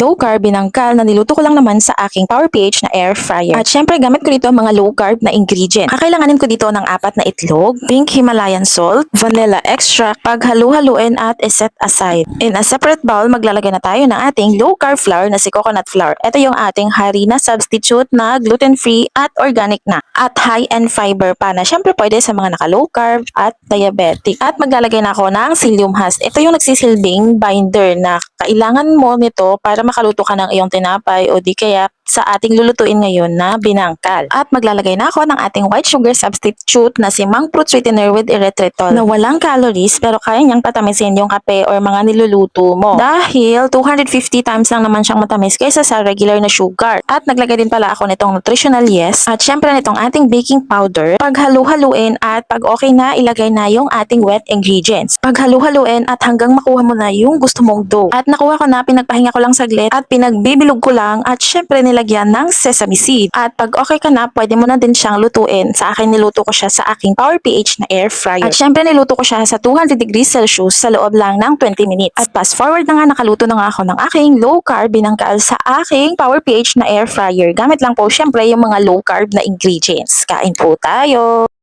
low carb binangkal na niluto ko lang naman sa aking Power PH na air fryer. At syempre gamit ko dito ang mga low carb na ingredient. Kakailanganin ko dito ng 4 na itlog, pink Himalayan salt, vanilla extract, paghalu-haluin at iset aside. In a separate bowl, maglalagay na tayo ng ating low carb flour na si coconut flour. Ito yung ating harina substitute na gluten-free at organic na. At high in fiber pa na syempre pwede sa mga naka low carb at diabetic. At maglalagay na ako ng psyllium husk. Ito yung nagsisilbing binder na kailangan mo nito para makaluto ka ng iyong tinapay o di kaya sa ating lulutuin ngayon na binangkal. At maglalagay na ako ng ating white sugar substitute na si monk fruit sweetener with erythritol na walang calories pero kaya niyang patamisin yung kape or mga niluluto mo. Dahil 250 times lang naman siyang matamis kaysa sa regular na sugar. At naglagay din pala ako nitong nutritional yeast at syempre nitong ating baking powder. Paghalu-haluin at pag okay na, ilagay na yung ating wet ingredients. Paghalu-haluin at hanggang makuha mo na yung gusto mong dough. At nakuha ko na, pinagpahinga ko lang saglit at pinagbibilog ko lang at syempre nilagyan ng sesame seed. At pag okay ka na, pwede mo na din siyang lutuin. Sa akin niluto ko siya sa aking Power PH na air fryer. At syempre niluto ko siya sa 200 degrees Celsius sa loob lang ng 20 minutes. At fast forward na nga, nakaluto na nga ako ng aking low carb binangkal sa aking Power PH na air fryer. Gamit lang po syempre yung mga low carb na ingredients. Kain po tayo!